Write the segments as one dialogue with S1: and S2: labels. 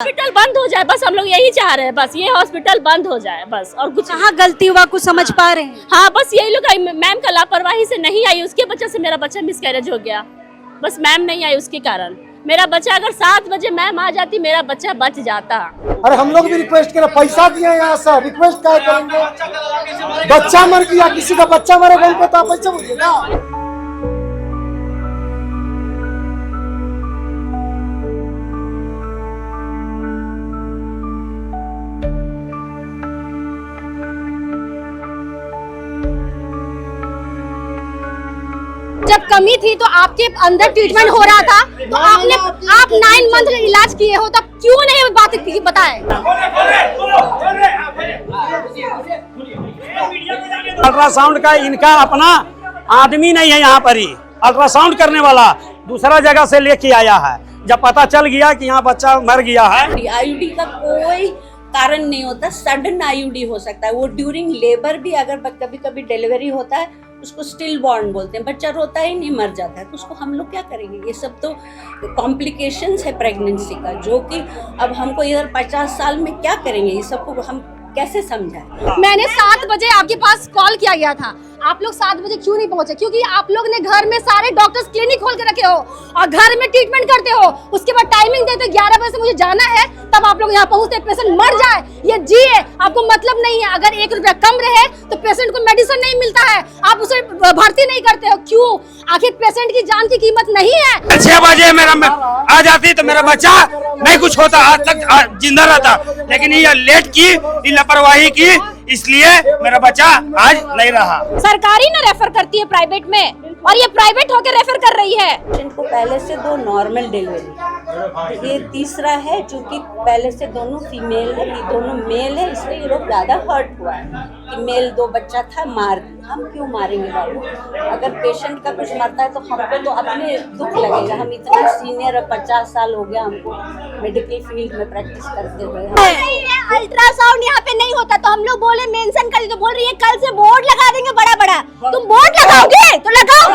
S1: Hospital बंद हो जाए, बस हम लोग यही चाह रहे हैं, बस ये हॉस्पिटल बंद हो जाए बस, और कुछ
S2: कहाँ गलती हुआ कुछ समझ पा रहे हैं?
S1: हाँ बस यही लोग, मैम का लापरवाही से नहीं आई, उसके वजह से मेरा बच्चा मिसकैरेज हो गया, बस मैम नहीं आई उसके कारण। मेरा बच्चा अगर 7 बजे मैम आ जाती मेरा बच्चा बच जाता।
S3: अरे हम लोग भी रिक्वेस्ट करें, पैसा दिए यहाँ से, रिक्वेस्ट क्या करेंगे? बच्चा मर गया, किसी का बच्चा मरे तो आप पैसा बोलिए ना।
S2: जब कमी थी तो आपके अंदर ट्रीटमेंट हो रहा था, तो आप 9 मंथ इलाज किए हो, तब क्यों नहीं बात बताए?
S4: अल्ट्रासाउंड का इनका अपना आदमी नहीं है यहाँ पर ही, अल्ट्रासाउंड करने वाला दूसरा जगह से लेके आया है। जब पता चल गया कि यहाँ बच्चा मर गया है।
S5: आईयूडी का कोई कारण नहीं होता, सडन आईयूडी हो सकता है। वो ड्यूरिंग लेबर भी अगर कभी कभी डिलीवरी होता है उसको स्टिल बॉर्न बोलते हैं, बच्चा रोता ही नहीं मर जाता है, तो उसको हम लोग क्या करेंगे? ये सब तो कॉम्प्लिकेशंस है प्रेगनेंसी का, जो कि अब हमको इधर 50 साल में क्या करेंगे, ये सबको हम कैसे समझाएं?
S2: मैंने 7 बजे आपके पास कॉल किया गया था, आप लोग 7 बजे क्यों नहीं पहुंचे? क्योंकि आप लोग ने घर में सारे डॉक्टर्स क्लिनिक खोल के रखे हो और घर में ट्रीटमेंट करते हो, उसके बाद टाइमिंग देते 11 बजे से मुझे जाना है, तब आप लोग यहाँ पहुँचते, पेशेंट मर जाए ये जिए आपको मतलब नहीं है। अगर 1 रुपया कम रहे तो पेशेंट को मेडिसिन नहीं मिलता है, आप उसे भर्ती नहीं करते हो, क्यों? आखिर पेशेंट की जान की कीमत नहीं है।
S4: 6 बजे मेरा आ जाती तो मेरा बच्चा नहीं कुछ होता, आज तक जिंदा रहता, लेकिन ये लेट की, लापरवाही की, इसलिए मेरा बच्चा आज नहीं रहा।
S2: सरकारी ना रेफर करती है प्राइवेट में, और ये प्राइवेट होकर रेफर कर रही है।
S5: पेशेंट को पहले से 2 नॉर्मल डिलीवरी, ये तीसरा है चूंकि पहले से दोनों फीमेल है, ये दोनों मेल है, इसलिए ये लोग ज्यादा हर्ट हुआ है कि मेल 2 बच्चा था मार दिया। हम क्यों मारेंगे बाबू? अगर पेशेंट का कुछ मरता है तो हमको तो अपने दुख लगेगा। हम इतना सीनियर है, 50 साल हो गया हमको मेडिकल फील्ड में प्रैक्टिस करते हुए।
S2: अल्ट्रासाउंड यहाँ पे नहीं होता तो हम लोग बोले मेंशन कर, तो बोल रही है कल से बोर्ड लगा देंगे बड़ा बड़ा। तुम बोर्ड लगाओगे तो लगाओ,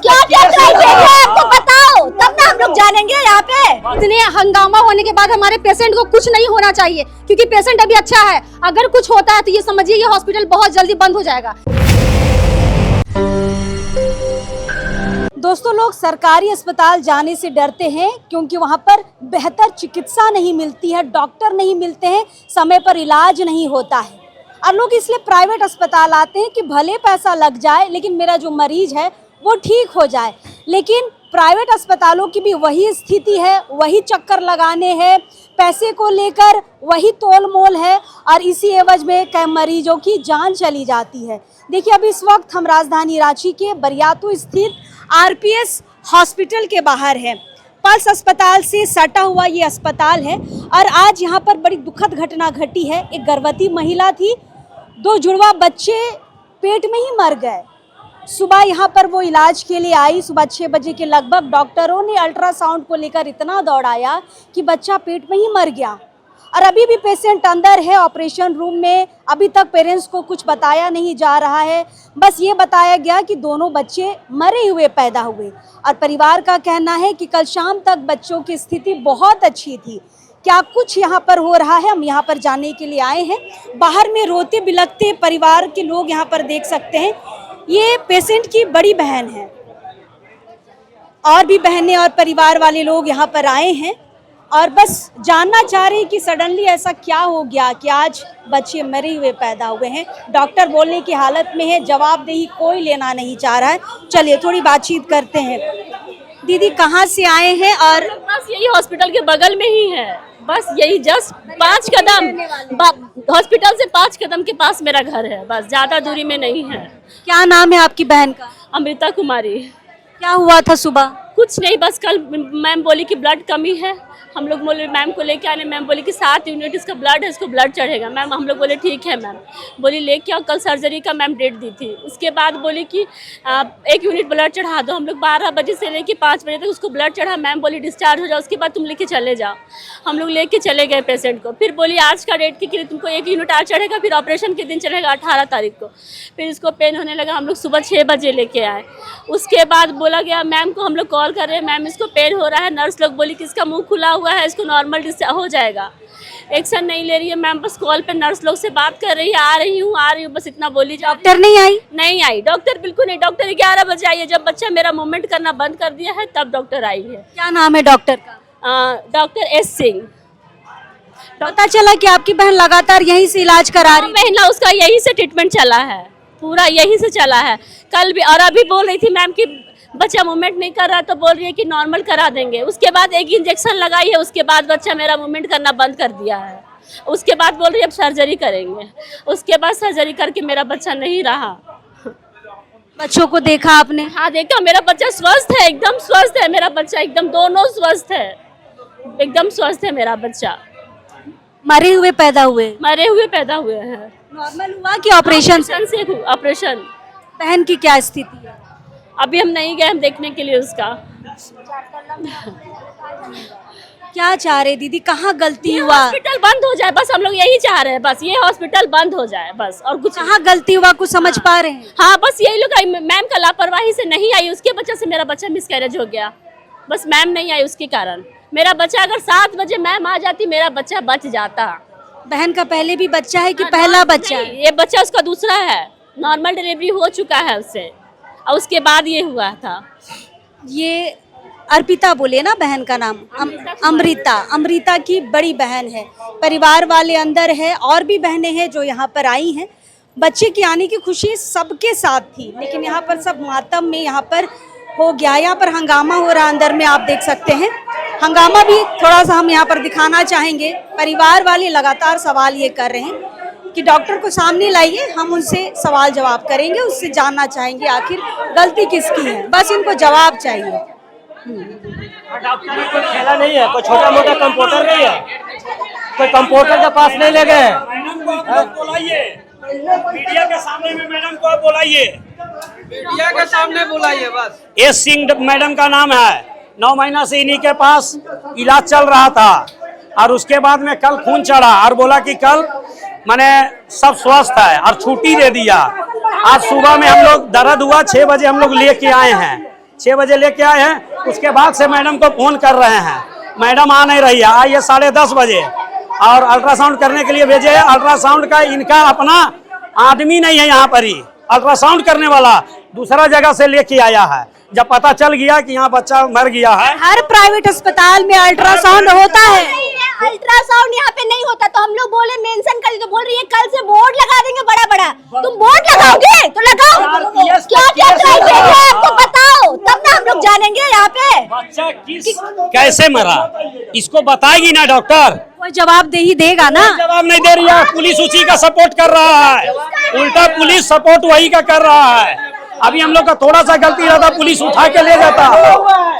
S2: क्या क्या क्राइटेरिया है आपको बताओ, तब ना हम लोग जानेंगे यहाँ पे। इतने हंगामा होने के बाद हमारे पेशेंट को कुछ नहीं होना चाहिए, क्योंकि पेशेंट अभी अच्छा है। अगर कुछ होता है तो ये समझिए ये हॉस्पिटल बहुत जल्दी बंद हो जाएगा। दोस्तों, लोग सरकारी अस्पताल जाने से डरते हैं क्योंकि वहाँ पर बेहतर चिकित्सा नहीं मिलती है, डॉक्टर नहीं मिलते हैं, समय पर इलाज नहीं होता है, और लोग इसलिए प्राइवेट अस्पताल आते हैं कि भले पैसा लग जाए लेकिन मेरा जो मरीज है वो ठीक हो जाए। लेकिन प्राइवेट अस्पतालों की भी वही स्थिति है, वही चक्कर लगाने हैं, पैसे को लेकर वही तोल मोल है, और इसी एवज में कई मरीजों की जान चली जाती है। देखिए, अभी इस वक्त हम राजधानी रांची के बरियातू स्थित आरपीएस हॉस्पिटल के बाहर है। पल्स अस्पताल से सटा हुआ ये अस्पताल है, और आज यहाँ पर बड़ी दुखद घटना घटी है। एक गर्भवती महिला थी, 2 जुड़वा बच्चे पेट में ही मर गए। सुबह यहाँ पर वो इलाज के लिए आई, सुबह 6 बजे के लगभग डॉक्टरों ने अल्ट्रासाउंड को लेकर इतना दौड़ाया कि बच्चा पेट में ही मर गया, और अभी भी पेशेंट अंदर है ऑपरेशन रूम में। अभी तक पेरेंट्स को कुछ बताया नहीं जा रहा है, बस ये बताया गया कि दोनों बच्चे मरे हुए पैदा हुए, और परिवार का कहना है कि कल शाम तक बच्चों की स्थिति बहुत अच्छी थी। क्या कुछ यहाँ पर हो रहा है, हम यहाँ पर जानने के लिए आए हैं। बाहर में रोते बिलखते परिवार के लोग यहाँ पर देख सकते हैं। ये पेशेंट की बड़ी बहन है, और भी बहनें और परिवार वाले लोग यहाँ पर आए हैं, और बस जानना चाह रहे हैं कि सडनली ऐसा क्या हो गया कि आज बच्चे मरे हुए पैदा हुए हैं। डॉक्टर बोलने की हालत में है, जवाबदेही कोई लेना नहीं चाह रहा है। चलिए थोड़ी बातचीत करते हैं। दीदी, कहाँ से आए हैं? और
S1: बस यही हॉस्पिटल के बगल में ही है, बस यही जस्ट 5 कदम हॉस्पिटल से 5 कदम के पास मेरा घर है, बस ज्यादा दूरी में नहीं है।
S2: क्या नाम है आपकी बहन का?
S1: अमृता कुमारी।
S2: क्या हुआ था सुबह?
S1: कुछ नहीं, बस कल मैम बोली कि ब्लड कमी है, हम लोग बोले मैम को लेके आने, मैम बोली कि 7 यूनिट इसका ब्लड है, इसको ब्लड चढ़ेगा। मैम हम लोग बोले ठीक है मैम, बोली लेके आओ, कल सर्जरी का मैम डेट दी थी। उसके बाद बोली कि 1 यूनिट ब्लड चढ़ा दो। हम लोग 12 बजे से लेके 5 बजे तक उसको ब्लड चढ़ा। मैम बोली डिस्चार्ज हो जाओ, उसके बाद तुम लेके चले जाओ। हम लोग लेके चले गए पेशेंट को, फिर बोली आज का डेट कि तुमको 1 यूनिट आज चढ़ेगा, फिर ऑपरेशन के दिन चढ़ेगा 18 तारीख को। फिर इसको पेन होने लगा, हम लोग सुबह 6 बजे लेके आए। उसके बाद बोला गया मैम को, हम लोग कॉल कर रहे हैं मैम इसको पेन हो रहा है, नर्स लोग बोली कि इसका मुँह खुला हुआ है, इसको नॉर्मल हो जाएगा। एक्शन नहीं ले रही है मैम, बस कॉल पे नर्स लोग से बात कर रही है, आ रही हूँ, बस इतना बोली जा।
S2: डॉक्टर नहीं आई?
S1: नहीं आई, डॉक्टर बिल्कुल नहीं। डॉक्टर 11 बजे आई है, जब बच्चा मेरा मूवमेंट करना बंद कर दिया है तब डॉक्टर आई है।
S2: क्या नाम है डॉक्टर का?
S1: Doctor S Singh.
S2: पता चला कि आपकी बहन लगातार यहीं से इलाज करा रही है।
S1: महीना उसका यहीं से ट्रीटमेंट चला है, पूरा यहीं से चला है। कल भी और अभी बोल रही थी मैम कि बच्चा मूवमेंट नहीं कर रहा, तो बोल रही है कि नॉर्मल करा देंगे। उसके बाद एक इंजेक्शन लगाई है, उसके बाद बच्चा मेरा मूवमेंट करना बंद कर दिया है। उसके बाद बोल रही है अब सर्जरी करेंगे। उसके बाद सर्जरी करके मेरा बच्चा नहीं रहा।
S2: बच्चों को देखा आपने?
S1: हाँ देखा, मेरा बच्चा स्वस्थ है, एकदम स्वस्थ है मेरा बच्चा, एकदम दोनों स्वस्थ है, एकदम स्वस्थ है मेरा बच्चा।
S2: मरे हुए पैदा हुए?
S1: मरे हुए पैदा हुए हैं।
S2: नॉर्मल हुआ कि ऑपरेशन से?
S1: ऑपरेशन।
S2: बहन की क्या स्थिति है?
S1: अभी हम नहीं गए हम देखने के लिए उसका।
S2: क्या चाह रहे दीदी, कहाँ गलती हुआ?
S1: हॉस्पिटल बंद हो जाए बस, हम लोग यही चाह रहे हैं, बस ये हॉस्पिटल बंद हो जाए बस, और कुछ।
S2: कहाँ गलती हुआ कुछ समझ पा रहे हैं?
S1: हाँ बस यही लोग, मैम का लापरवाही से नहीं आई, उसके वजह से मेरा बच्चा मिसकैरेज हो गया। बस मैम नहीं आई उसके कारण। मेरा बच्चा अगर 7 बजे मैम आ जाती, मेरा बच्चा बच जाता।
S2: बहन का पहले भी बच्चा है कि पहला बच्चा है?
S1: ये बच्चा उसका दूसरा है, नॉर्मल डिलीवरी हो चुका है उससे, और उसके बाद ये हुआ था।
S2: ये अर्पिता बोले ना बहन का नाम? अमृता। अमृता की बड़ी बहन है, परिवार वाले अंदर है, और भी बहनें हैं जो यहाँ पर आई हैं। बच्चे की आने की खुशी सबके साथ थी, लेकिन यहाँ पर सब मातम में यहाँ पर हो गया। यहाँ पर हंगामा हो रहा अंदर में, आप देख सकते हैं। हंगामा भी थोड़ा सा हम यहाँ पर दिखाना चाहेंगे। परिवार वाले लगातार सवाल ये कर रहे हैं कि डॉक्टर को सामने लाइए, हम उनसे सवाल जवाब करेंगे, उससे जानना चाहेंगे आखिर गलती किसकी है, बस इनको जवाब चाहिए।
S6: डॉक्टर ने कोई खेला नहीं है, कोई छोटा मोटा कंप्यूटर नहीं है, कोई कंप्यूटर के पास नहीं ले गए।
S4: मीडिया के सामने में मैडम को बुलाइए,
S6: मीडिया के सामने बुलाइए बस।
S4: एस सिंह मैडम का नाम है। 9 महीना से इन्हीं के पास इलाज चल रहा था, और उसके बाद में कल खून चढ़ा और बोला कि कल मैंने सब स्वस्थ है और छुट्टी दे दिया। आज सुबह में हम लोग दर्द हुआ, 6 बजे हम लोग लेके आए हैं, 6 बजे लेके आए हैं। उसके बाद से मैडम को फोन कर रहे हैं, मैडम आ नहीं रही है। आई है 10:30 बजे और अल्ट्रासाउंड करने के लिए भेजे है। अल्ट्रासाउंड का इनका अपना आदमी नहीं है यहाँ पर ही, अल्ट्रासाउंड करने वाला दूसरा जगह से लेके आया है। जब पता चल गया कि यहाँ बच्चा मर गया है।
S2: हर प्राइवेट अस्पताल में अल्ट्रासाउंड होता है।
S7: अल्ट्रासाउंड यहाँ पे नहीं होता, तो हम लोग बोले मेंशन कर, तो बोल रही है कल से बोर्ड लगा देंगे बड़ा बड़ा। तुम बोर्ड लगाओगे तो लगाओ, क्या क्या क्राइटेरिया है आपको बताओ, तब ना हम लोग जानेंगे यहाँ पे
S4: बच्चा कैसे मरा, इसको बताएगी ना डॉक्टर।
S2: कोई जवाब दे ही देगा ना।
S4: जवाब नहीं दे रही है, पुलिस उसी का सपोर्ट कर रहा है, उल्टा पुलिस सपोर्ट वही का कर रहा है। अभी हम लोग का थोड़ा सा गलती रहता, पुलिस उठा के ले जाता,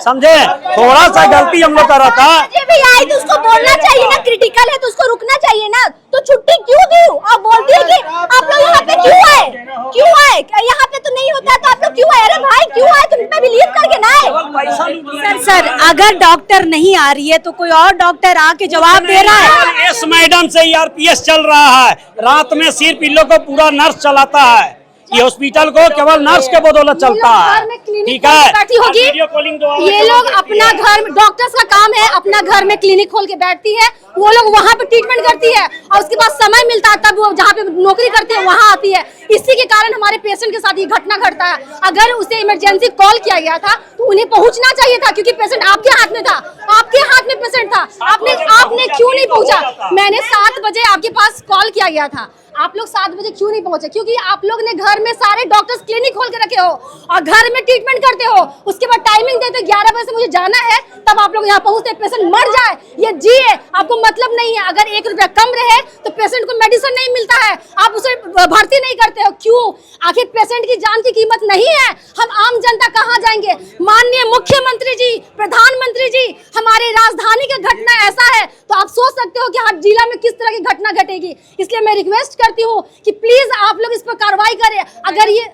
S4: समझे। थोड़ा सा गलती हम लोग का रहता।
S7: भी आई तो उसको बोलना चाहिए ना, क्रिटिकल है तो उसको रुकना चाहिए ना, तो छुट्टी क्यों दी? और बोलती है कि आप लोग यहाँ पे क्यों आए, क्यों आए, यहाँ पे तो नहीं होता तो आप लोग क्यों आए? अरे भाई क्यों आए, तुम पे बिलीव करके ना आए।
S2: सर अगर डॉक्टर नहीं आ रही है तो कोई और डॉक्टर आके जवाब दे रहा है।
S4: इस मैडम से ERPS चल रहा है, रात में सिर्फ इन लोग को पूरा नर्स चलाता है। ये हॉस्पिटल को केवल नर्स के बदौलत चलता है, ठीक है।
S7: बैठी होगी, ये लोग अपना घर में, डॉक्टर्स का काम है अपना घर में क्लिनिक खोल के बैठती है, वो लोग वहाँ पे ट्रीटमेंट करती है, और उसके बाद समय मिलता है तब वो जहाँ पे नौकरी करती है वहाँ आती है। इसी के कारण हमारे पेशेंट के साथ ये घटना घटता है। अगर उसे इमरजेंसी कॉल किया गया था तो उन्हें पहुँचना चाहिए था, क्योंकि पेशेंट आपके हाथ में था, आपके हाथ में पेशेंट था। आपने क्यों नहीं पहुँचा? मैंने 7 बजे आपके पास कॉल किया गया था, आप लोग 7 बजे क्यों नहीं पहुंचे? क्योंकि आप लोग ने घर में सारे डॉक्टर्स क्लिनिक खोल के रखे हो और घर में ट्रीटमेंट करते हो, उसके बाद टाइमिंग देते 11 बजे से मुझे जाना है, तब आप लोग यहाँ पहुंचते, पेशेंट मर जाए ये जिए आपको मतलब नहीं है। अगर 1 रुपया कम रहे तो पेशेंट को मेडिसिन नहीं मिलता है, आप उसे भर्ती नहीं करते हो, क्यों? आखिर पेशेंट की जान की कीमत नहीं है? हम आम जनता कहाँ जाएंगे? माननीय मुख्यमंत्री जी, प्रधानमंत्री जी, हमारे राजधानी का घटना ऐसा है तो आप सोच सकते हो कि हर जिला में किस तरह की घटना घटेगी। इसलिए मैं रिक्वेस्ट करती हूँ कि प्लीज आप लोग इस पर कार्रवाई करें। अगर ये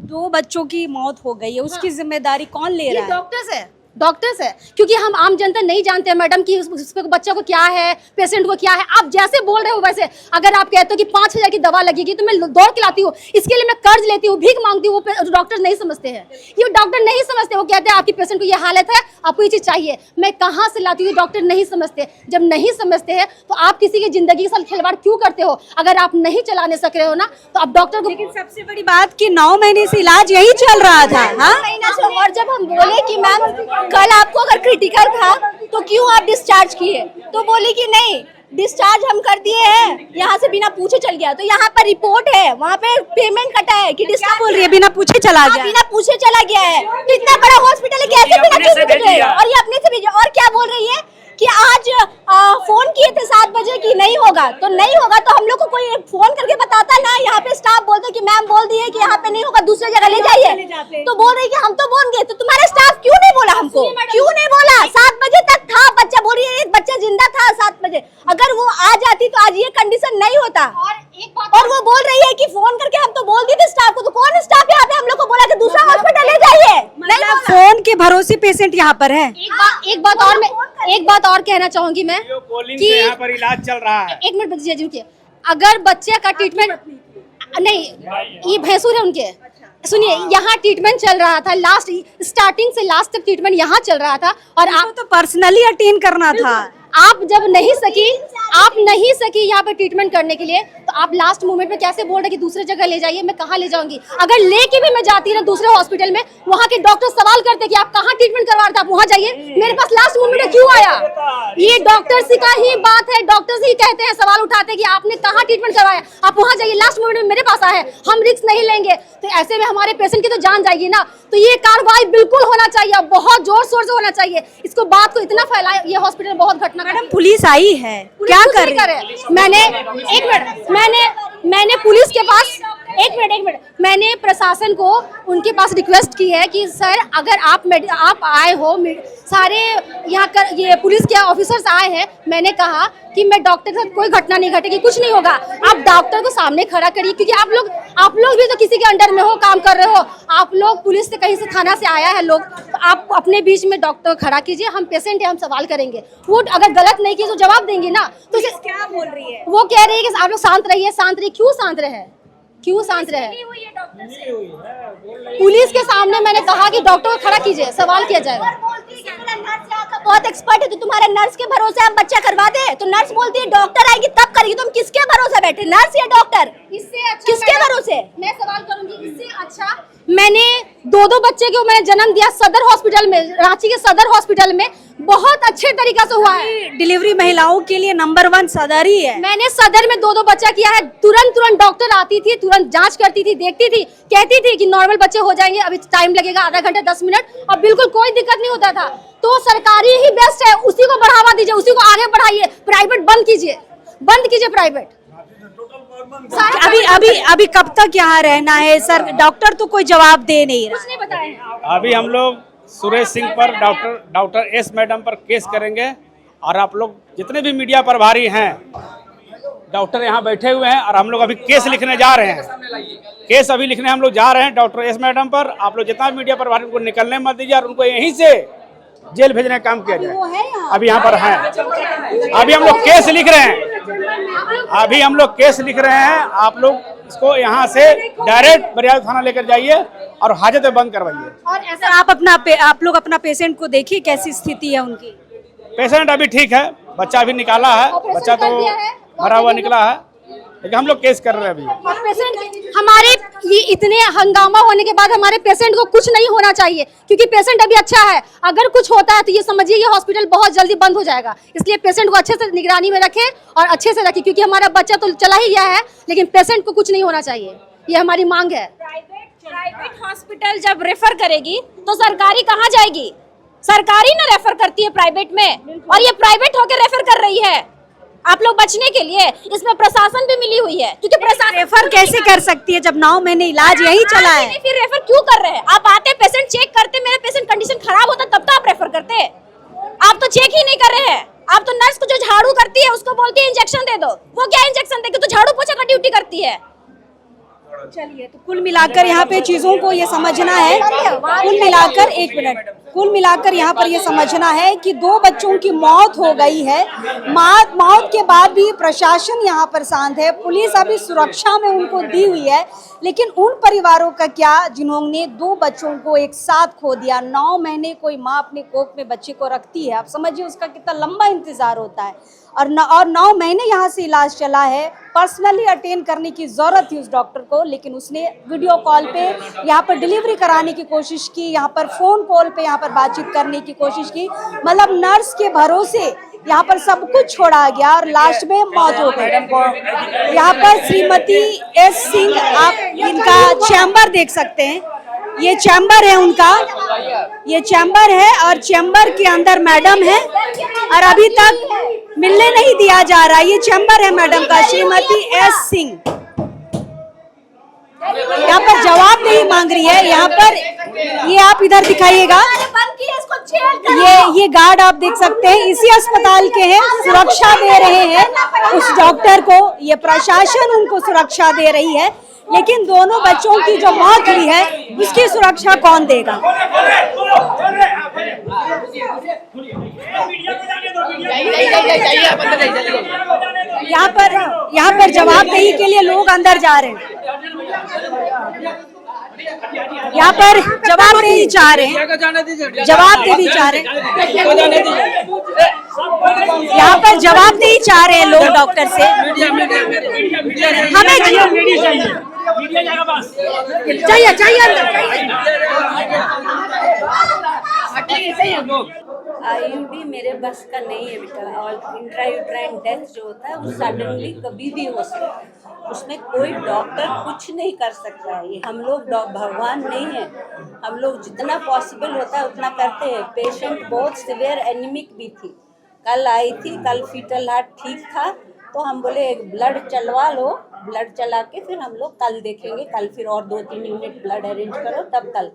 S2: 2 बच्चों की मौत हो गई है, उसकी जिम्मेदारी कौन ले रहा है?
S7: डॉक्टर्स है, डॉक्टर्स है, क्योंकि हम आम जनता नहीं जानते हैं मैडम कि उस बच्चा को क्या है, पेशेंट को क्या है। आप जैसे बोल रहे हो वैसे, अगर आप कहते हो कि 5,000 की दवा लगेगी तो मैं दौड़ के लाती हूँ, इसके लिए मैं कर्ज लेती हूँ, भीख मांगती हूँ। वो डॉक्टर नहीं समझते हैं, ये डॉक्टर नहीं समझते। वो कहते हैं आपकी पेशेंट को ये हालत है, आपको ये चीज चाहिए। मैं कहाँ से लाती हूँ? डॉक्टर नहीं समझते। जब नहीं समझते हैं तो आप किसी की जिंदगी के साथ खिलवाड़ क्यों करते हो? अगर आप नहीं चलाने सक रहे हो ना तो आप डॉक्टर को।
S2: लेकिन सबसे बड़ी बात कि 9 महीने से इलाज यही चल रहा था। हाँ,
S7: महीना से। और जब हम बोले कि मैम कल आपको अगर क्रिटिकल था तो क्यों आप डिस्चार्ज किए, तो बोली कि नहीं डिस्चार्ज हम कर दिए हैं, यहाँ से बिना पूछे चल गया। तो यहाँ पर रिपोर्ट है, वहाँ पे पेमेंट कटा है कि डिस्चार्ज
S2: बोल रही है बिना पूछे चला गया।
S7: बिना पूछे चला गया है। तो इतना बड़ा हॉस्पिटल है, कैसे बिना पूछे भेजेगा? और ये अपने से भेजे। और क्या बोल रही है कि आज फोन किए थे 7 बजे की नहीं होगा, तो नहीं होगा तो हम लोग को कोई फोन करके बताता ना। यहाँ पे स्टाफ बोलते कि मैम बोल दिए कि यहाँ पे नहीं होगा, दूसरी जगह ले जाइए। तो बोल रही कि हम तो बोल गए, तो तुम्हारा स्टाफ क्यों नहीं बोला हमको? क्यों नहीं बोला? 7 बजे तक था बच्चा, बोल रही है एक बच्चा जिंदा था 7 बजे। अगर वो आ जाती तो आज ये कंडीशन नहीं होता। और वो बोल रही है कि फोन करके हम तो बोल दिए थे स्टाफ को। तो कौन स्टाफ यहाँ पे हम लोग को बोला कि दूसरा हॉस्पिटल ले जाइए?
S2: मतलब फोन के भरोसे पेशेंट यहाँ पर है।
S7: एक बात और कहना चाहूंगी मैं कि
S4: यहाँ पर इलाज चल रहा है।
S7: एक मिनट बच्चे रुकिए। अगर बच्चे का ट्रीटमेंट नहीं, ये भैंसुर है उनके। सुनिए, यहाँ ट्रीटमेंट चल रहा था, लास्ट स्टार्टिंग से लास्ट तक ट्रीटमेंट यहाँ चल रहा था। और आप
S2: तो पर्सनली अटेंड करना था।
S7: आप जब नहीं सकी यहाँ पे ट्रीटमेंट करने के लिए, तो आप लास्ट मोमेंट में कैसे बोल रहे कि दूसरे जगह ले जाइए? मैं कहाँ ले जाऊंगी? अगर लेके भी मैं जाती ना दूसरे हॉस्पिटल में, वहाँ के डॉक्टर सवाल करते कि आप कहाँ ट्रीटमेंट करवा रहे थे, आप वहाँ जाइए, मेरे पास लास्ट मोमेंट में क्यों आया? ये डॉक्टर्स का ही बात है। डॉक्टर्स ही कहते हैं, सवाल उठाते हैं कि आपने कहाँ ट्रीटमेंट करवाया, आप वहाँ जाइए, लास्ट मोमेंट में मेरे पास आया है, हम रिस्क नहीं लेंगे। तो ऐसे में हमारे पेशेंट की तो जान जाएगी ना। तो ये कार्रवाई बिल्कुल होना चाहिए, बहुत जोर शोर से होना चाहिए। इसको बात को इतना फैलाया, ये हॉस्पिटल बहुत घटना।
S2: मैडम पुलिस आई है, क्या कर रही है?
S7: मैंने पुलिस के पास एक मिनट मैंने प्रशासन को उनके पास रिक्वेस्ट की है कि सर अगर आप आए हो, सारे यहाँ कर ये पुलिस के ऑफिसर्स आए हैं, मैंने कहा कि मैं डॉक्टर के साथ कोई घटना नहीं घटेगी, कुछ नहीं होगा। आप डॉक्टर को सामने खड़ा करिए, क्योंकि आप लोग भी तो किसी के अंडर में हो, काम कर रहे हो। आप लोग पुलिस से कहीं से थाना से आया है लोग, तो आप अपने बीच में डॉक्टर खड़ा कीजिए। हम पेशेंट है, हम सवाल करेंगे। वो अगर गलत नहीं किए तो जवाब देंगे ना। तो
S2: क्या बोल रही है?
S7: वो कह रही है कि आप लोग शांत रहिए, शांत रहिए। क्यों शांत रहे? क्यों शांत रहे? पुलिस के सामने मैंने कहा कि डॉक्टर को खड़ा कीजिए, सवाल किया जाएगा। बहुत एक्सपर्ट है, तो तुम्हारे नर्स के भरोसे हम बच्चा करवा दे। तो नर्स बोलती है डॉक्टर आएगी तब करेगी। तुम किसके भरोसे बैठे, नर्स या डॉक्टर? इससे अच्छा किसके भरोसे? मैं सवाल करूंगी, इससे अच्छा मैंने 2 बच्चे को मैंने जन्म दिया सदर हॉस्पिटल में, रांची के सदर हॉस्पिटल में, बहुत अच्छे तरीका से हुआ है।
S2: डिलीवरी महिलाओं के लिए नंबर 1 सदर ही है।
S7: मैंने सदर में 2 बच्चा किया है। तुरंत डॉक्टर आती थी, तुरंत जांच करती थी, देखती थी, कहती थी कि नॉर्मल बच्चे हो जाएंगे, अभी टाइम लगेगा आधा घंटा 10 मिनट, और बिल्कुल कोई दिक्कत नहीं होता था। तो सरकारी ही बेस्ट है, उसी को बढ़ावा दीजिए, उसी को आगे बढ़ाइए। प्राइवेट बंद कीजिए प्राइवेट।
S2: अभी कब तक यहाँ रहना है सर? डॉक्टर तो कोई जवाब दे नहीं रहा।
S7: कुछ नहीं बताया।
S4: अभी हम लोग सुरेश सिंह पर डॉक्टर एस मैडम पर केस करेंगे। और आप लोग जितने भी मीडिया प्रभारी हैं, डॉक्टर यहाँ बैठे हुए हैं, और हम लोग अभी केस लिखने जा रहे हैं। केस अभी लिखने हम लोग जा रहे हैं डॉक्टर एस मैडम पर। आप लोग जितना मीडिया प्रभारी उनको निकलने मत दीजिए, और उनको यहीं से जेल भेजने का काम किया जाए। अभी यहाँ पर हैं, अभी हम लोग केस लिख रहे हैं, आप लोग इसको यहाँ से डायरेक्ट बरियार थाना लेकर जाइए और हाजत में बंद करवाइए।
S2: और ऐसा आप लोग अपना पेशेंट को देखिए, कैसी स्थिति है उनकी?
S4: पेशेंट अभी ठीक है, बच्चा अभी निकाला है, बच्चा तो मरा हुआ निकला है, लेकिन हम लोग केस कर रहे हैं अभी।
S7: और पेशेंट हमारे ये इतने हंगामा होने के बाद हमारे पेशेंट को कुछ नहीं होना चाहिए, क्योंकि पेशेंट अभी अच्छा है। अगर कुछ होता है तो ये समझिए ये हॉस्पिटल बहुत जल्दी बंद हो जाएगा। इसलिए पेशेंट को अच्छे से निगरानी में रखें और अच्छे से रखें, क्योंकि हमारा बच्चा तो चला ही गया है, लेकिन पेशेंट को कुछ नहीं होना चाहिए, ये हमारी मांग है।
S8: प्राइवेट हॉस्पिटल जब रेफर करेगी तो सरकारी कहाँ जाएगी? सरकारी ना रेफर करती है प्राइवेट में, और ये प्राइवेट होकर रेफर कर रही है आप लोग बचने के लिए। इसमें प्रशासन भी मिली हुई है, क्योंकि प्रशासन
S2: रेफर कैसे कर सकती है जब 9 महीने इलाज यही चला है?
S8: फिर रेफर क्यों कर रहे हैं? आप आते पेशेंट चेक करते, मेरे पेशेंट कंडीशन खराब होता तब तो आप रेफर करते। आप तो चेक ही नहीं कर रहे हैं। आप तो नर्स को जो झाड़ू करती है उसको बोलती है इंजेक्शन दे दो, वो क्या इंजेक्शन देगी? तो झाड़ू पोछा का ड्यूटी करती है।
S2: चलिए, तो कुल मिलाकर यहाँ पे चीजों को ये समझना है, कुल मिलाकर एक मिनट, कुल मिलाकर यहाँ पर ये समझना है कि 2 बच्चों की मौत हो गई है। मौत के बाद भी प्रशासन यहाँ पर शांत है, पुलिस अभी सुरक्षा में उनको दी हुई है, लेकिन उन परिवारों का क्या जिन्होंने 2 बच्चों को एक साथ खो दिया। 9 महीने कोई माँ अपने कोख में बच्चे को रखती है, आप समझिए उसका कितना लंबा इंतजार होता है। और 9 महीने यहाँ से इलाज चला है। पर्सनली अटेंड करने की ज़रूरत थी उस डॉक्टर को, लेकिन उसने वीडियो कॉल पे यहाँ पर डिलीवरी कराने की कोशिश की, यहाँ पर फ़ोन कॉल पे यहाँ पर बातचीत करने की कोशिश की। मतलब नर्स के भरोसे यहाँ पर सब कुछ छोड़ा गया और लास्ट में मौत हो गई। यहाँ पर श्रीमती एस सिंह, आप इनका चैम्बर देख सकते हैं, ये चैम्बर है उनका, ये चैम्बर है और चैम्बर के अंदर मैडम है और अभी तक मिलने नहीं दिया जा रहा। ये चैम्बर है मैडम का, श्रीमती एस सिंह यहाँ पर जवाब नहीं मांग रही है। यहाँ पर ये आप इधर दिखाइएगा, ये गार्ड आप देख सकते हैं, इसी अस्पताल के हैं, सुरक्षा दे रहे हैं उस डॉक्टर को, ये प्रशासन उनको सुरक्षा दे रही है। लेकिन दोनों बच्चों की जो मौत हुई है उसकी सुरक्षा कौन देगा? यहाँ पर जवाबदेही के लिए लोग अंदर जा रहे हैं, यहाँ पर जवाबदेही चाह रहे हैं, जवाबदेही चाह रहे हैं, यहाँ पर जवाबदेही चाह रहे हैं लोग डॉक्टर से। हमें
S5: आईयूडी मेरे बस का नहीं है बेटा, और इंट्रायूट्राइन डेथ जो होता है वो सडनली कभी भी हो सकता है, उसमें कोई डॉक्टर कुछ नहीं कर सकता है। ये हम लोग भगवान नहीं है, हम लोग जितना पॉसिबल होता है उतना करते हैं। पेशेंट बहुत सिवियर एनीमिक भी थी, कल आई थी, कल फीटल हार्ट ठीक था, तो हम बोले एक ब्लड चलवा लो, ब्लड चला के फिर हम लोग कल देखेंगे, कल फिर और 2-3 यूनिट ब्लड अरेंज करो तब कल।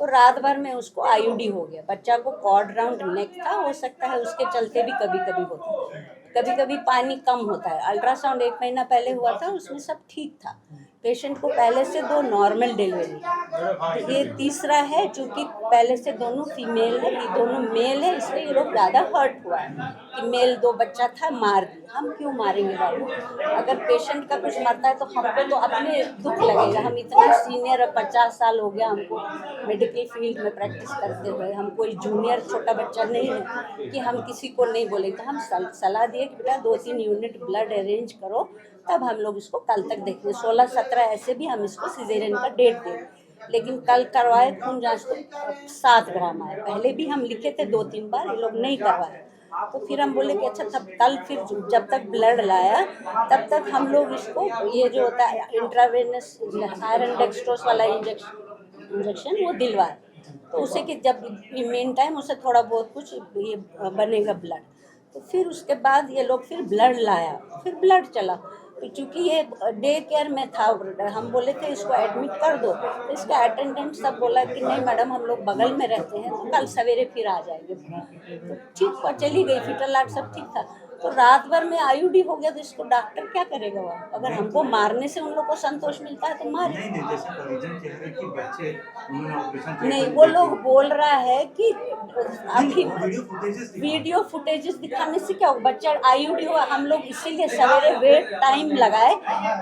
S5: तो रात भर में उसको आईयूडी हो गया, बच्चा को कॉर्ड राउंड नेक था, हो सकता है उसके चलते भी कभी कभी होता है, कभी कभी पानी कम होता है। अल्ट्रासाउंड 1 महीना पहले हुआ था, उसमें सब ठीक था। पेशेंट को पहले से 2 नॉर्मल डिलीवरी, ये तीसरा है, चूँकि पहले से दोनों फीमेल है, ये दोनों मेल है, इसलिए ये लोग ज़्यादा हर्ट हुआ है कि मेल 2 बच्चा था, मार दी। हम क्यों मारेंगे बाबू? अगर पेशेंट का कुछ मरता है तो हमको तो अपने दुख लगेगा। हम इतना सीनियर, 50 साल हो गया हमको मेडिकल फील्ड में प्रैक्टिस करते हुए, हम कोई जूनियर छोटा बच्चा नहीं है कि हम किसी को नहीं बोले। तो हम सलाह दिए कि बेटा 2-3 यूनिट ब्लड अरेंज करो, तब हम लोग इसको कल तक देखेंगे। 16-17 ऐसे भी हम इसको सिजेरियन का डेट दें, लेकिन कल करवाए खून जांच तो 7 ग्राम आए। पहले भी हम लिखे थे 2-3 बार, ये लोग नहीं करवाए। तो फिर हम बोले कि अच्छा तब कल फिर जब तक ब्लड लाया तब तक हम लोग इसको ये जो होता है इंट्रावेनस आयरन डेक्सट्रोस वाला इंजेक्शन वो दिलवाए, तो उसे कि जब मेन टाइम उसे थोड़ा बहुत कुछ ये बनेगा ब्लड। तो फिर उसके बाद ये लोग फिर ब्लड लाया, फिर ब्लड चला। तो चूँकि ये डे केयर में था, हम बोले थे इसको एडमिट कर दो, तो इसका अटेंडेंट सब बोला कि नहीं मैडम हम लोग बगल में रहते हैं, तो कल सवेरे फिर आ जाएंगे। तो ठीक हुआ, चली गई, फीटल हार्ट सब ठीक था। तो रात भर में आईयूडी हो गया, तो इसको डॉक्टर क्या करेगा? वो अगर हमको मारने से उन लोग को संतोष मिलता है तो मारे। नहीं, वो लोग बोल रहा है कि अभी वीडियो फुटेजेस दिखाने से क्या होगा? बच्चा आईयूडी हुआ, हम लोग इसीलिए सवेरे वेट टाइम लगाए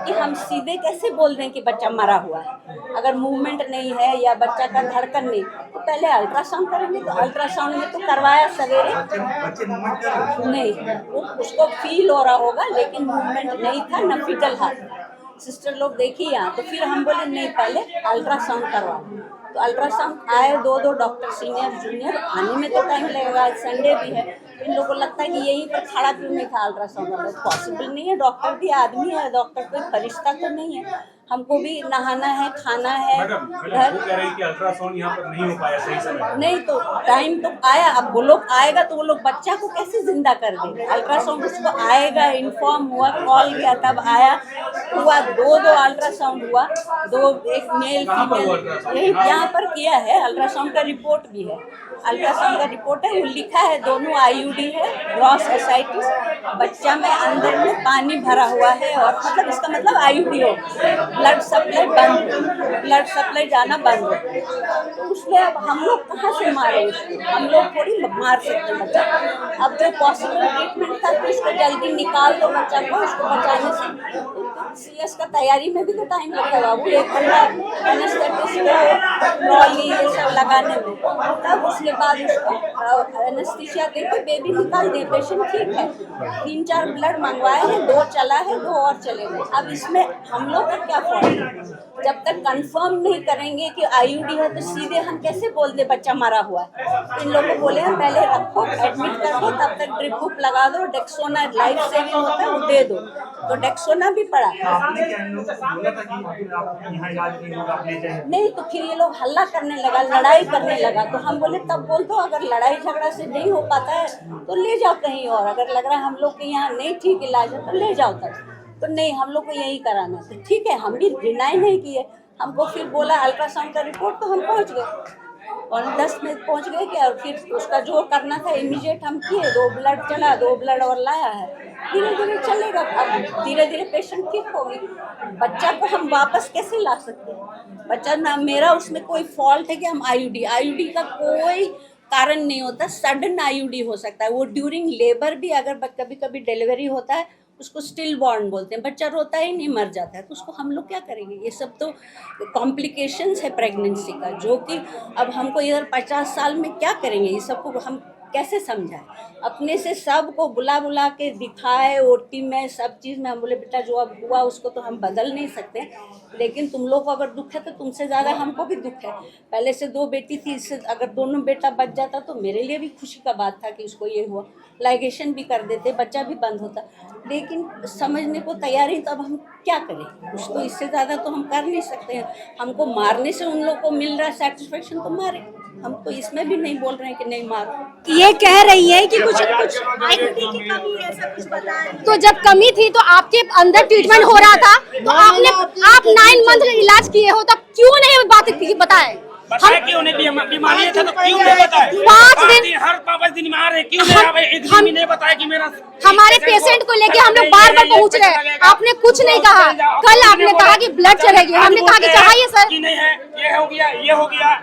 S5: कि हम सीधे कैसे बोल दें कि बच्चा मरा हुआ है। अगर मूवमेंट नहीं है या बच्चा का धड़कन नहीं, तो पहले अल्ट्रासाउंड करेंगे। तो अल्ट्रासाउंड में तो करवाया सवेरे, नहीं उसको फील हो रहा होगा, लेकिन मूवमेंट नहीं था, न फीटल हार्ट। सिस्टर लोग देखिए यहाँ, तो फिर हम बोले नहीं पहले अल्ट्रासाउंड करवा। तो अल्ट्रासाउंड आए 2 डॉक्टर, सीनियर जूनियर, आने में तो टाइम लगेगा, आज संडे भी है। इन लोगों को लगता है कि यहीं पर खड़ा क्यों नहीं था अल्ट्रासाउंड वाला? पॉसिबल नहीं है, डॉक्टर भी आदमी है, डॉक्टर कोई फरिश्ता तो नहीं है। हमको भी नहाना है, खाना है, घर
S9: अल्ट्रासाउंड यहाँ पर नहीं हो पाया सही समय,
S5: नहीं तो टाइम तो आया। अब वो लोग आएगा तो वो लोग बच्चा को कैसे जिंदा कर देंगे? अल्ट्रासाउंड उसको आएगा, इन्फॉर्म हुआ, कॉल किया, तब आया, हुआ 2 अल्ट्रासाउंड हुआ, 2 एक मेल फीमेल, यही यहाँ पर किया है। अल्ट्रासाउंड का रिपोर्ट भी है, अल्ट्रासाउंड का रिपोर्ट है, वो लिखा है दोनों आईयूडी है, ग्रॉस एसाइटिस, बच्चा में अंदर में पानी भरा हुआ है, और मतलब इसका मतलब आईयूडी हो। ब्लड सप्लाई बंद हो, ब्लड सप्लाई जाना बंद हो, तो उसमें अब हम लोग कहाँ से मारे उसको? हम लोग थोड़ी मार सकते हैं बच्चा। अब जो पॉसिबल ट्रीटमेंट था तो इसको जल्दी निकाल दो बच्चा को, उसको बचाने से। CS का तैयारी में भी तो टाइम लगेगा, वो एक घंटा ट्रॉली ये सब लगाने में, तब उसके बाद उसको एनेस्थीसिया देके बेबी निकाल दे। पेशेंट ठीक है, 3-4 ब्लड मंगवाए हैं, 2 चला है, 2 और चले गए। अब इसमें हम लोग का क्या फॉल्ट है? जब तक कंफर्म नहीं करेंगे कि IUD है तो सीधे हम कैसे बोल दे बच्चा मरा हुआ है? इन लोगों को बोले हैं पहले रखो, एडमिट कर दो, तब तक ड्रिप उप लगा दो, डेक्सोना लाइफ सेविंग होता है वो दे दो, तो डेक्सोना भी पड़ा। नहीं तो फिर ये लोग हल्ला करने लगा, लड़ाई करने लगा, तो हम बोले तब बोल दो, अगर लड़ाई झगड़ा से नहीं हो पाता है तो ले जाओ कहीं और, अगर लग रहा है हम लोग के यहाँ नहीं ठीक इलाज है तो ले जाओ तब। तो नहीं, हम लोग को यही कराना था। ठीक है, हम भी डिनाई नहीं किए, हमको फिर बोला अल्ट्रासाउंड का रिपोर्ट, तो हम पहुंच गए और 10 मिनट पहुंच गए क्या, और फिर उसका जो करना था इमीडिएट हम किए। 2 ब्लड चला, 2 ब्लड और लाया है, धीरे धीरे चलेगा। अब धीरे धीरे पेशेंट ठीक होगी। बच्चा को हम वापस कैसे ला सकते हैं? बच्चा ना मेरा उसमें कोई फॉल्ट है कि हम IUD का कोई कारण नहीं होता। सडन IUD हो सकता है, वो ड्यूरिंग लेबर भी, अगर कभी कभी डिलीवरी होता है उसको स्टिल बॉर्न बोलते हैं, बच्चा रोता ही नहीं मर जाता है, तो उसको हम लोग क्या करेंगे? ये सब तो कॉम्प्लिकेशंस है प्रेगनेंसी का, जो कि अब हमको इधर 50 साल में क्या करेंगे? ये सब को हम कैसे समझाएं? अपने से सब को बुला बुला के दिखाए, OT में सब चीज़ में हम बोले बेटा जो अब हुआ उसको तो हम बदल नहीं सकते, लेकिन तुम लोग को अगर दुख है तो तुमसे ज़्यादा हमको भी दुख है। पहले से 2 बेटी थी, इससे अगर दोनों बेटा बच जाता तो मेरे लिए भी खुशी का बात था कि उसको ये हुआ, लाइगेशन भी कर देते, बच्चा भी बंद होता, लेकिन समझने को तैयार ही। तो अब हम क्या करें? उसको इससे ज़्यादा तो हम कर नहीं सकते हैं। हमको मारने से उन लोग को मिल रहा है सेटिस्फेक्शन, तो मारे। हम तो इसमें भी नहीं बोल रहे हैं कि नहीं मारो।
S2: ये कह रही है कि कुछ IUD की कमी है, सब कुछ बता रही है।
S7: तो जब कमी थी तो आपके अंदर ट्रीटमेंट हो रहा था, तो आप 9 मंथ का इलाज किए हो, तब क्यों नहीं बात बताए?
S4: बताया क्यों नहीं? बीमारी है तो क्यों नहीं बताया?
S7: 5 दिन
S4: हर 5 दिन बीमार है, क्यों नहीं? एक दिन भी नहीं बताया कि मेरा
S7: हमारे पेशेंट को लेके हम लोग बार बार पहुंच रहे हैं, आपने कुछ नहीं कहा। कल आपने कहा कि ब्लड चलेगी, हमने कहा कि चाहिए सर,
S4: नहीं है, ये हो गया, ये हो गया।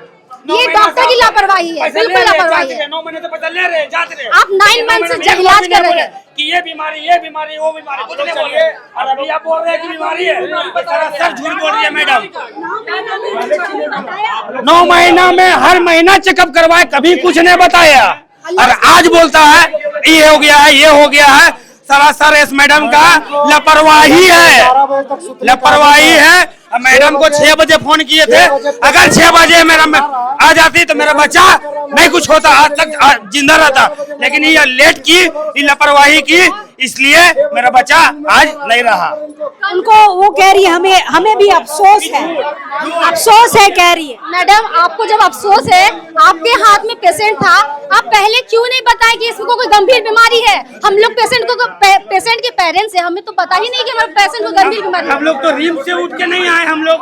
S7: ये डॉक्टर की लापरवाही है, बिल्कुल लापरवाही है।
S4: 9 महीने से पैसा ले रहे, जाते रहे।
S7: आप 9 मंथ से जब इलाज कर रहे हैं
S4: कि ये बीमारी, वो बीमारी, कुछ नहीं बोल रहे, और अभी आप बोल रहे हैं कि बीमारी है। सर झूठ बोल रही है मैडम। 9 महीना में हर महीना चेकअप करवाए, कभी कुछ नहीं बताया, और आज बोलता है ये हो गया है, ये हो गया है। सरासर इस मैडम का लापरवाही है, लापरवाही है। मैडम को 6 बजे फोन किए थे, अगर 6 बजे मेरा आ जाती तो मेरा बच्चा नहीं कुछ होता, आज तक जिंदा रहता, लेकिन ये लेट की, ये लापरवाही की, इसलिए मेरा बच्चा आज नहीं रहा।
S2: उनको वो कह रही है हमें भी अफसोस है कह रही है।
S7: मैडम आपको जब अफसोस है, आपके हाथ में पेशेंट था, आप पहले क्यों नहीं बताए कि इसको कोई गंभीर बीमारी है? हम लोग पेशेंट के पेरेंट्स हैं, हमें तो पता ही नहीं कि हमारे पेशेंट को गंभीर बीमारी है।
S4: हम लोग तो रिम्स से उठ के नहीं आए, हम लोग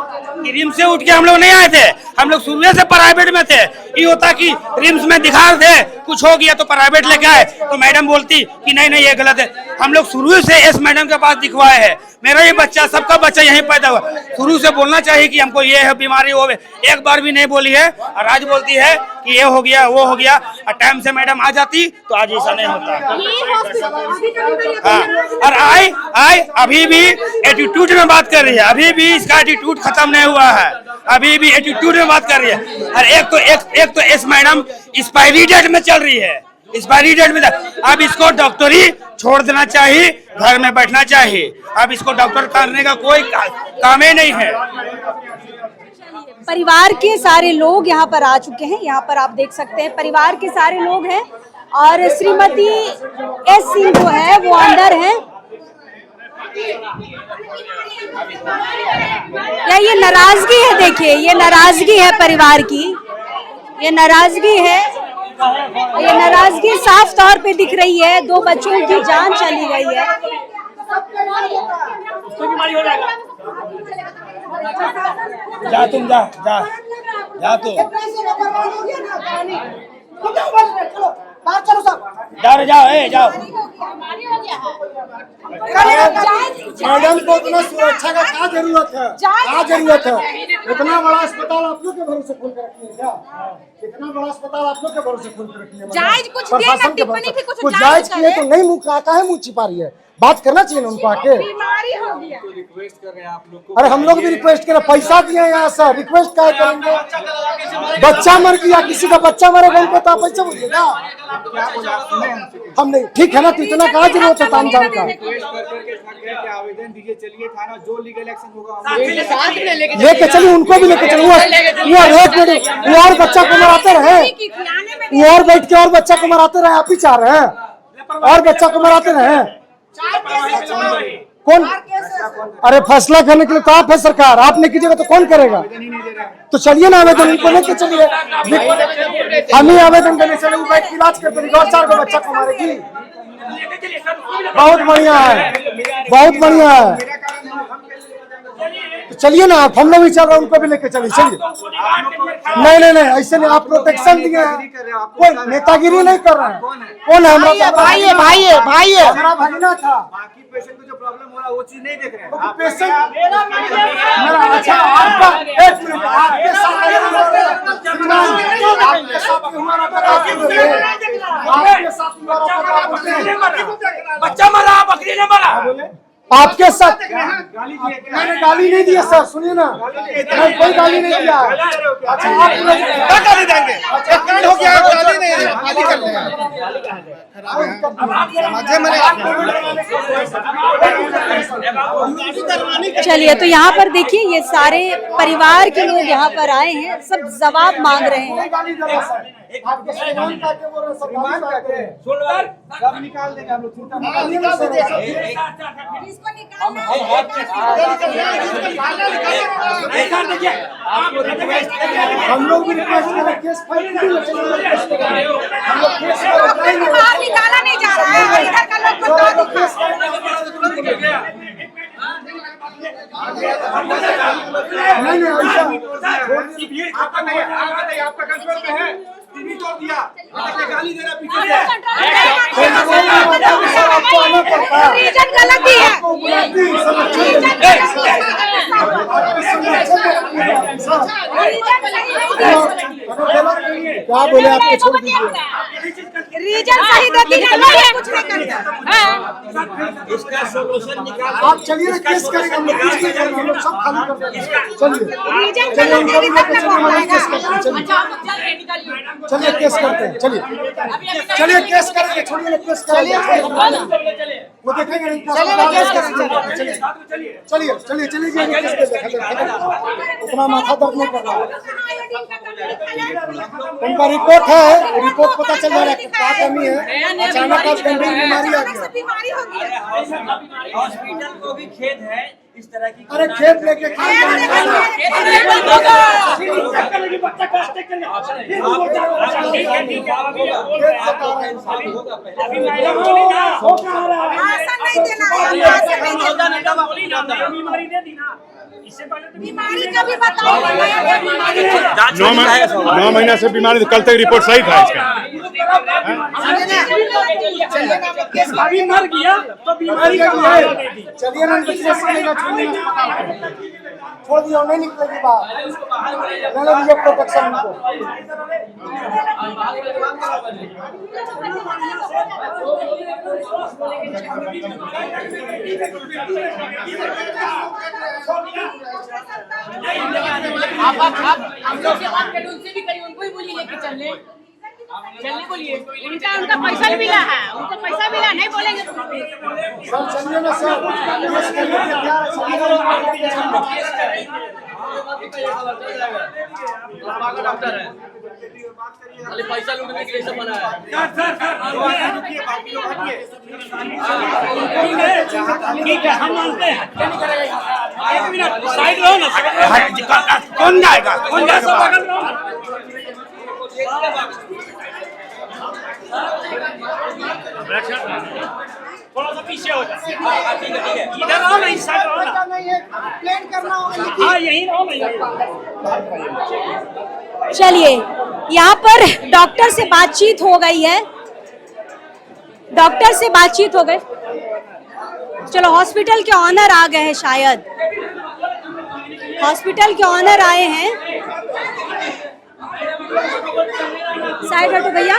S4: रिम्स से उठ के हम लोग नहीं आए थे, हम लोग शुरू से प्राइवेट में थे। ये होता कि रिम्स में दिखा थे, कुछ हो गया तो प्राइवेट लेके आए, तो मैडम बोलती कि नहीं ये गलत है। हम लोग शुरू से इस मैडम के पास दिखवाए हैं। मेरा ये बच्चा, सबका बच्चा यहीं पैदा हुआ। शुरू से बोलना चाहिए कि हमको ये है बीमारी, वो है, एक बार भी नहीं बोली है, और आज बोलती है कि ये हो गया, वो हो गया। और टाइम से मैडम आ जाती तो आज ऐसा नहीं होता। हाँ, और आई अभी भी एटीट्यूड में बात कर रही है, अभी भी इसका एटीट्यूड खत्म नहीं हुआ है, अभी भी एटीट्यूड में बात कर रही है। और एक तो इस मैडम एक्सपायरी डेट में चल रही है, एक्सपायरी डेट में। अब इसको डॉक्टरी छोड़ देना चाहिए, घर में बैठना चाहिए। अब इसको डॉक्टर करने का कोई काम ही नहीं है।
S2: परिवार के सारे लोग यहाँ पर आ चुके हैं, यहाँ पर आप देख सकते हैं परिवार के सारे लोग हैं, और श्रीमती S सिंह जो है वो अंदर हैं। ये नाराजगी है, देखिए ये नाराजगी है परिवार की, ये नाराजगी है, ये नाराजगी साफ तौर पे दिख रही है। 2 बच्चों की जान चली गई है।
S4: जा तुम जा तुम।
S3: बाहर चलो सब।
S6: जाओ जाओ जाओ।
S3: मैडम को इतना सुरक्षा का क्या जरूरत है? क्या जरूरत है? इतना बड़ा अस्पताल आप लोग के भरोसे खोल कर रखी है क्या? इतना बड़ा अस्पताल आप लोग के भरोसे खोल कर रखी है?
S8: जायज कुछ देर
S3: प्रशासन
S8: तक
S3: के
S8: टिप्पणी
S3: भरोसे
S8: भी कुछ
S3: कुछ
S8: जायज
S3: जायज किए
S8: करे।
S3: तो नहीं मुंह काहे मुंह छिपा रही है? बात करना चाहिए ना उनको आके।
S8: बीमारी हो गया।
S3: अरे हम लोग भी रिक्वेस्ट करें, पैसा दिए यहाँ से, रिक्वेस्ट क्या करेंगे? बच्चा मर गया, किसी का बच्चा मरेगा उनको तो आप पैसा बोलिएगा? हम नहीं, ठीक है ना, तो इतना कहाँ जरूरत है तामझाम का?
S9: आवेदन दीजिए, चलिए थाना, जो लीगल एक्शन होगा
S3: लेके चलिए, उनको भी लेके चलिए। वो और बच्चा को मराते रहे, वो और बैठ के और बच्चा को मराते रहे, आप ही चाह रहे हैं और बच्चा को मराते रहे? कौन? अरे फैसला करने के लिए तो आप है सरकार, आप नहीं कीजिएगा तो कौन करेगा? तो चलिए ना, आवेदन उनको लेके चलिए। हम ही आवेदन करने चले, वो बैठ के इलाज करते रहेंगे और 4 को बच्चा को मारेगी। बहुत बढ़िया है, बहुत बढ़िया है। तो चलिए ना आप, हम लोग भी चल रहे हैं, उनको भी लेके चलिए। चलिए, नहीं नहीं नहीं, ऐसे नहीं, आप प्रोटेक्शन दिए हैं, कोई नेतागिरी नहीं कर रहे हैं। कौन है? हमारा भाई है, भाई है, भाई है, हमारा भगना था।
S9: बाकी पेशेंट को जो प्रॉब्लम हो रहा है वो चीज नहीं देख रहे हैं।
S3: पेशेंट मेरा, अच्छा आपका एक मिनट, आपके साथ आपके साथ हमारा पता आपके साथ
S4: बच्चा मरा, बकरी ने मरा।
S3: आपके साथ मैंने गाली नहीं दिया सर, सुनिए ना, मैं कोई गाली नहीं दिया। अच्छा आप क्या गाली देंगे? हो गया, गाली नहीं, गाली कर लेंगे।
S2: चलिए, तो यहाँ पर देखिए, ये सारे परिवार के लोग यहाँ पर आए हैं, सब जवाब मांग रहे हैं।
S3: आपके सम्मान का के बोल रहे, सब निकाल देंगे हम लोग।
S8: इसको निकालना है।
S3: हम लोग भी रिक्वेस्ट कर रहे हैं, केस फाइल हम लोग केस
S8: बाहर निकाला नहीं जा रहा है, इधर का लोग बता दीजिए।
S3: नहीं नहीं, ऐसा
S9: आपका कंट्रोल में है, टीवी तोड़ दिया, गाली दे रहा पीछे से।
S3: आपको आना पड़ता है।
S8: रीजन गलत ही है।
S3: क्या बोले आपको, छोड़ दीजिए।
S8: रीजन सही देती है, कुछ नहीं करता।
S9: इसका सोल्यूशन निकाल।
S3: आप चलिए ना, केस करेंगे हम लोग, कुछ नहीं करेंगे हम लोग, सब खाली कर देंगे। चलिए चलिए, उनको भी लेकर चलिए, हम लोग केस करते हैं। चलिए चलिए, केस करते हैं। चलिए चलिए, केस करेंगे, छोड़िए ना, केस करेंगे। वो देखेंगे नहीं, केस करेंगे। चलिए चलिए चलिए चलिए, केस करेंगे। उतना माथा दर्द नहीं कर रहा है। उनका रिपोर्ट है, रिपोर्ट पता चल रहा है क्या कमी है। अचानक आज गंभीर बीमारी आ गया।
S8: बीमारी हो गई।
S6: हॉस्पिटल को भी खेद है इस तरह की।
S3: अरे खेत लेके काम
S8: बीमारी का भी बताओ।
S9: 9 महीना से बीमारी, कल तक रिपोर्ट सही था इसका।
S4: अभी मर गया तो बीमारी का
S3: चलिए ना, छोड़ दिया, नहीं निकलेगी बाहर। मैंने दीजिए प्रोटेक्शन उनको।
S10: आप हम लोग से बात करें, उनसे भी करिए, उनको ही बोलिए लेके चलने बोलिए। उनका पैसा भी मिला है, उनको पैसा मिला, नहीं बोलेंगे तो
S3: सर चलिए ना सर, केस करने के तैयार
S6: डॉक्टर है, खाली पैसा लूटने के लिए सब बना है।
S4: ठीक है, हम मानते हैं। एक मिनट साइड रहो ना, कौन जाएगा, कौन जाएगा? थोड़ा सा पीछे हो जाए, इधर रहो ना, इस साइड रहो ना,
S3: प्लेन करना होगा।
S4: हाँ यही रहो ना।
S2: चलिए, यहाँ पर डॉक्टर से बातचीत हो गई है डॉक्टर से बातचीत हो गई। चलो हॉस्पिटल के ऑनर आ गए हैं, शायद हॉस्पिटल के ऑनर आए हैं। साइड हटो भैया।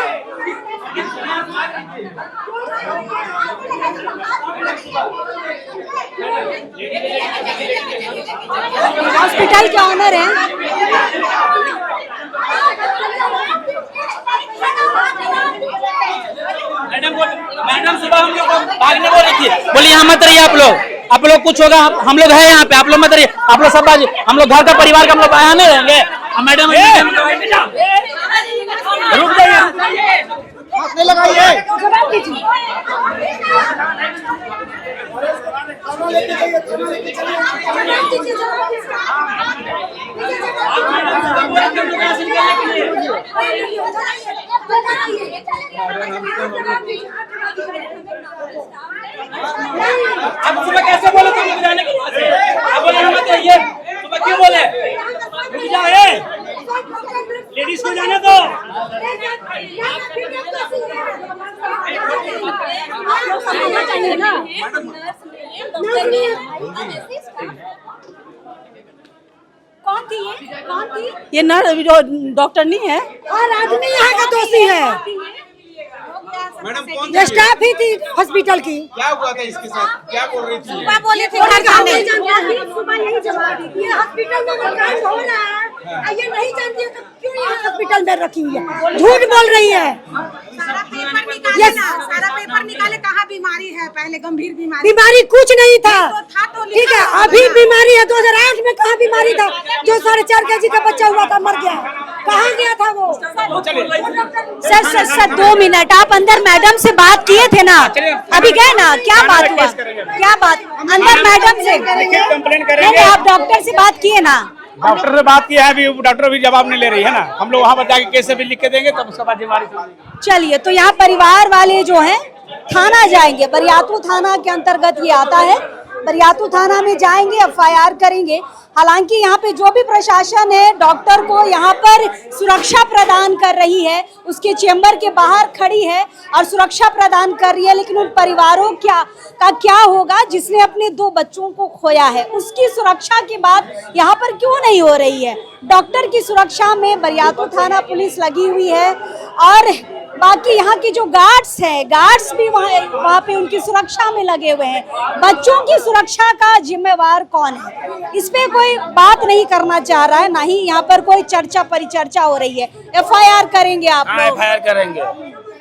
S2: हॉस्पिटल के ऑनर हैं।
S6: मैडम सुबह हम लोग भागने बोल रही थी, बोली यहाँ मत रहिए आप लोग कुछ होगा, हम लोग हैं यहाँ पे, आप लोग मत रहिए, आप लोग सब बाजी, हम लोग घर का परिवार का हम लोग यहाँ नहीं रहेंगे। मैडम रुक जाइए,
S3: हाथ नहीं लगाइए।
S6: अब सुबह कैसे बोले तुम लोग जाने के बाद? अब बोले हम मत रहिए, सुबह क्यों बोले? रुक जाओ, लेडीज को जाने दो।
S2: कौन थी ये? कौन थी?
S5: ये नर्स डॉक्टर नहीं है,
S2: और आदमी यहाँ का दोषी है।
S9: मैडम कौन
S2: ये स्टाफ ही थी हॉस्पिटल की।
S9: क्या हुआ था इसके साथ, क्या बोल रही थी?
S2: सुबह बोली थी घर जाने। सुबह यही जवाब दी। ये हॉस्पिटल में काम हो रहा है, ये नहीं जानती है तो क्यों यहाँ हॉस्पिटल में रखी हुई है? झूठ बोल रही है।
S10: सारा पेपर निकाले, कहाँ बीमारी है, पहले गंभीर बीमारी
S2: बीमारी कुछ नहीं था,
S10: तो
S2: ठीक है। अभी बीमारी है, 2008 में कहाँ बीमारी था? जो 4.5 kg का बच्चा हुआ था, मर गया, कहाँ गया था वो? सर 2 मिनट, आप अंदर मैडम से बात किए थे ना? अभी गए ना, क्या बात हुआ? क्या बात अंदर मैडम से?
S4: कंप्लेंट
S2: नहीं, आप डॉक्टर से बात किए ना?
S4: डॉक्टर से बात की है, अभी डॉक्टर भी जवाब नहीं ले रही है ना। हम लोग वहाँ पर जाके कैसे भी लिख के देंगे, तब उसके बाद बीमारी।
S2: चलिए, तो यहाँ परिवार वाले जो हैं थाना जाएंगे, बरियातू थाना के अंतर्गत ये आता है। बरियातू थाना में जाएंगे, FIR करेंगे। हालांकि यहाँ पे जो भी प्रशासन है डॉक्टर को यहाँ पर सुरक्षा प्रदान कर रही है, उसके चेंबर के बाहर खड़ी है और सुरक्षा प्रदान कर रही है, लेकिन उन परिवारों का क्या होगा जिसने अपने 2 बच्चों को खोया है? उसकी सुरक्षा की बात यहाँ पर क्यों नहीं हो रही है? डॉक्टर की सुरक्षा में बरियातू थाना पुलिस लगी हुई है और बाकी यहाँ की जो गार्ड्स हैं, गार्ड्स भी वहाँ पे उनकी सुरक्षा में लगे हुए हैं। बच्चों की सुरक्षा का जिम्मेवार कौन है? इस पे कोई बात नहीं करना चाह रहा है, ना ही यहाँ पर कोई चर्चा परिचर्चा हो रही है। FIR करेंगे आप लोग?
S4: FIR करेंगे।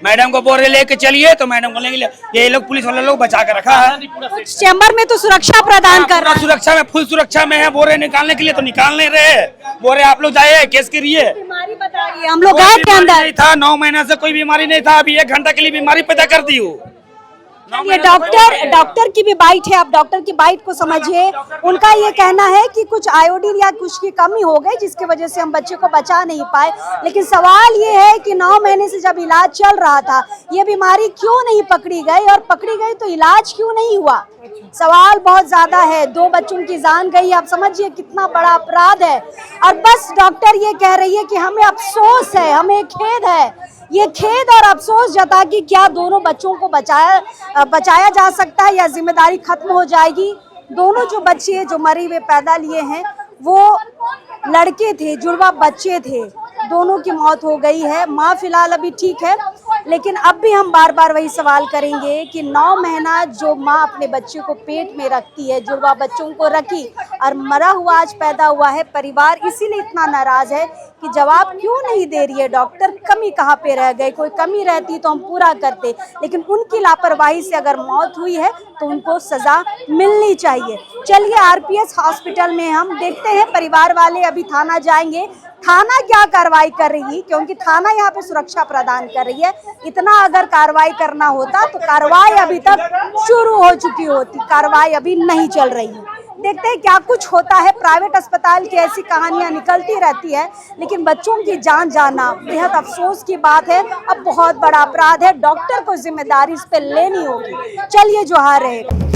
S4: मैडम को बोल रहे लेके चलिए, तो मैडम बोलेंगे ये लोग पुलिस वाले लोग बचा के रखा है।
S2: कुछ चैम्बर में तो सुरक्षा प्रदान कर रहा है।
S4: सुरक्षा में, फुल सुरक्षा में है। बोल रहे निकालने के लिए, तो निकाल नहीं रहे। बोल रहे आप लोग जाइए, केस करिए।
S2: बीमारी बता रही है, हम लोग गए थे अंदर।
S4: नहीं था, 9 महीना से कोई बीमारी नहीं था, अभी 1 घंटा के लिए बीमारी पैदा कर दी हो।
S2: ये डॉक्टर की भी बाइट है, आप डॉक्टर की बाइट को समझिए। उनका ये कहना है कि कुछ आयोडीन या कुछ की कमी हो गई, जिसकी वजह से हम बच्चे को बचा नहीं पाए। लेकिन सवाल ये है कि 9 महीने से जब इलाज चल रहा था, ये बीमारी क्यों नहीं पकड़ी गई, और पकड़ी गई तो इलाज क्यों नहीं हुआ? सवाल बहुत ज्यादा है। 2 बच्चों की जान गई, आप समझिए कितना बड़ा अपराध है। और बस डॉक्टर ये कह रही है कि हमें अफसोस है, हमें खेद है। ये खेद और अफसोस जता कि क्या दोनों बच्चों को बचाया जा सकता है या जिम्मेदारी खत्म हो जाएगी? दोनों जो बच्चे जो मरे हुए पैदा लिए हैं वो लड़के थे, जुड़वा बच्चे थे, दोनों की मौत हो गई है। माँ फिलहाल अभी ठीक है, लेकिन अब भी हम बार बार वही सवाल करेंगे कि 9 महीना जो माँ अपने बच्चे को पेट में रखती है, जुड़वा बच्चों को रखी, और मरा हुआ आज पैदा हुआ है। परिवार इसीलिए इतना नाराज है कि जवाब क्यों नहीं दे रही है डॉक्टर। कमी कहाँ पे रह गई? कोई कमी रहती तो हम पूरा करते, लेकिन उनकी लापरवाही से अगर मौत हुई है तो उनको सजा मिलनी चाहिए। चलिए RPS हॉस्पिटल में हम देखते हैं, परिवार वाले अभी थाना जाएंगे। थाना क्या कार्रवाई कर रही है, क्योंकि थाना यहाँ पे सुरक्षा प्रदान कर रही है। इतना अगर कार्रवाई करना होता तो कार्रवाई अभी तक शुरू हो चुकी होती, कार्रवाई अभी नहीं चल रही है। देखते हैं क्या कुछ होता है। प्राइवेट अस्पताल की ऐसी कहानियां निकलती रहती है, लेकिन बच्चों की जान जाना बेहद अफसोस की बात है। अब बहुत बड़ा अपराध है, डॉक्टर को जिम्मेदारी इस पे लेनी होगी। चलिए जोहार रहेगा।